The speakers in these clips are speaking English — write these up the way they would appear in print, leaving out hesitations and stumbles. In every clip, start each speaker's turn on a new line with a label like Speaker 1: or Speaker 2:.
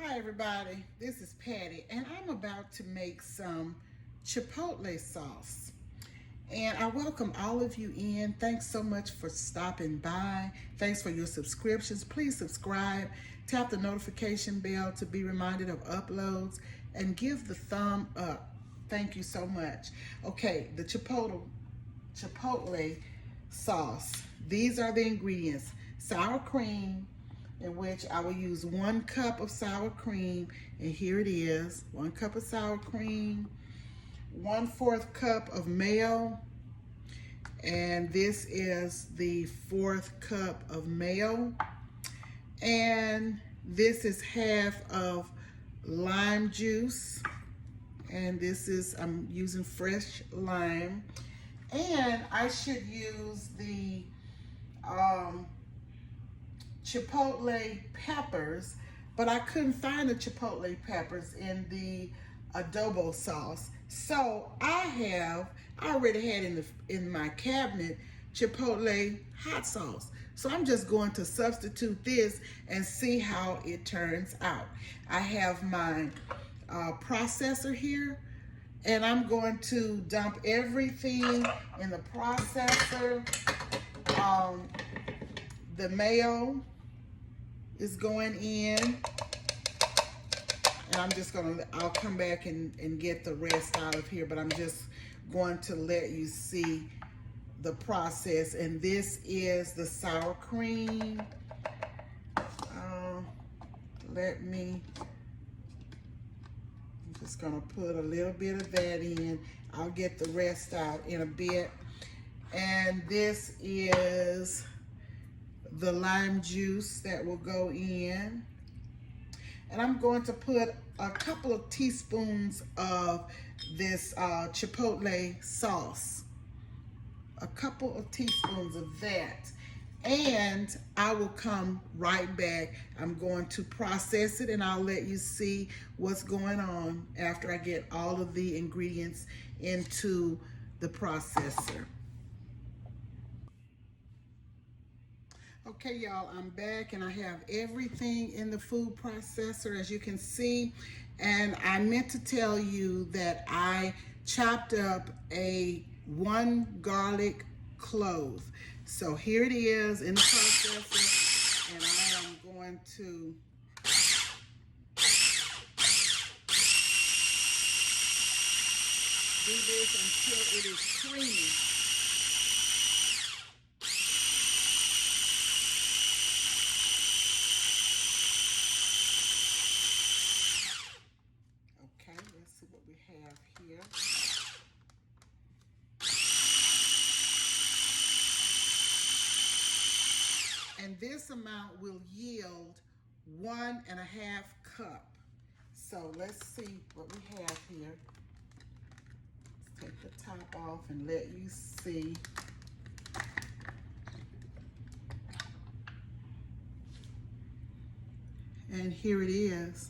Speaker 1: Hi everybody, this is Patti and I'm about to make some Chipotle sauce. And I welcome all of you in. Thanks so much for stopping by. Thanks for your subscriptions. Please subscribe, tap the notification bell to be reminded of uploads, and give the thumb up. Thank you so much. Okay, the Chipotle sauce. These are the ingredients: sour cream, in which I will use 1 cup of sour cream, and here it is: 1 cup of sour cream, 1/4 cup of mayo, and this is the 4th cup of mayo, and this is half of lime juice, and this is, I'm using fresh lime, and I should use the Chipotle peppers, but I couldn't find the Chipotle peppers in the adobo sauce. So I already had in my cabinet Chipotle hot sauce. So I'm just going to substitute this and see how it turns out. I have my processor here, and I'm going to dump everything in the processor. The mayo is going in, and I'll come back and get the rest out of here, but I'm just going to let you see the process. And this is the sour cream. I'm just gonna put a little bit of that in. I'll get the rest out in a bit. And this is the lime juice that will go in. And I'm going to put a couple of teaspoons of this Chipotle sauce. A couple of teaspoons of that. And I will come right back. I'm going to process it, and I'll let you see what's going on after I get all of the ingredients into the processor. Okay, y'all, I'm back, and I have everything in the food processor, as you can see. And I meant to tell you that I chopped up 1 garlic clove. So here it is in the processor, and I am going to do this until it is creamy. Okay, let's see what we have here. And this amount will yield 1.5 cup. So let's see what we have here. Let's take the top off and let you see. And here it is.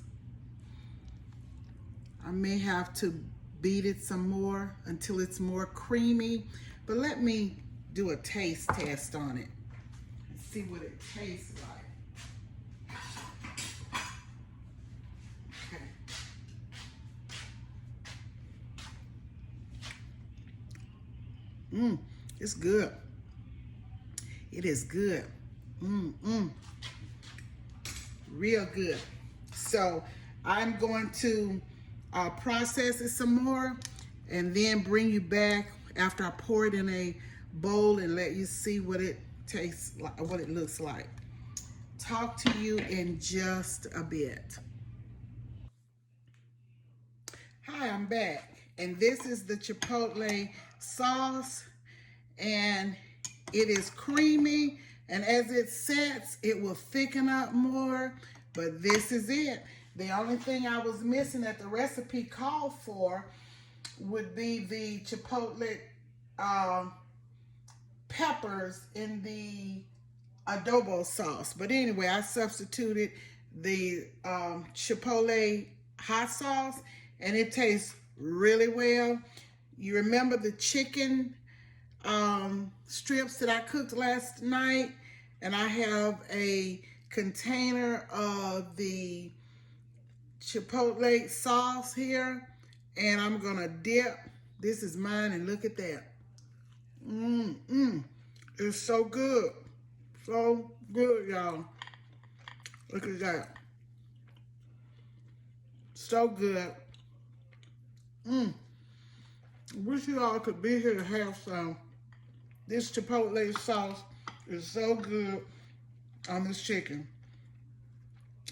Speaker 1: I may have to beat it some more until it's more creamy, but let me do a taste test on it and see what it tastes like. Okay. It's good. It is good. Real good. So I'm going to process it some more and then bring you back after I pour it in a bowl and let you see what it tastes like, what it looks like. Talk to you in just a bit. Hi, I'm back, and this is the Chipotle sauce, and it is creamy, and as it sets, it will thicken up more, but this is it. The only thing I was missing that the recipe called for would be the Chipotle peppers in the adobo sauce. But anyway, I substituted the Chipotle hot sauce, and it tastes really well. You remember the chicken strips that I cooked last night? And I have a container of the Chipotle sauce here, and I'm gonna dip. This is mine, and look at that. It's so good. So good, y'all. Look at that. So good. Wish you all could be here to have some. This Chipotle sauce is so good on this chicken.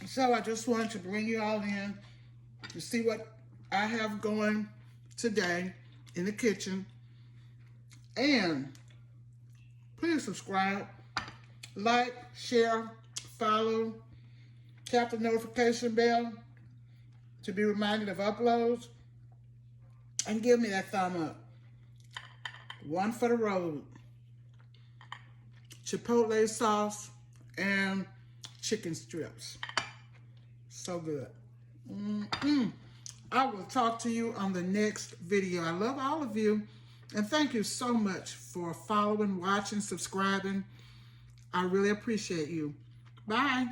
Speaker 1: So I just wanted to bring you all in to see what I have going today in the kitchen. And please subscribe, like, share, follow, tap the notification bell to be reminded of uploads, and give me that thumb up. One for the road. Chipotle sauce and chicken strips. So good. I will talk to you on the next video. I love all of you, and thank you so much for following, watching, subscribing. I really appreciate you. Bye.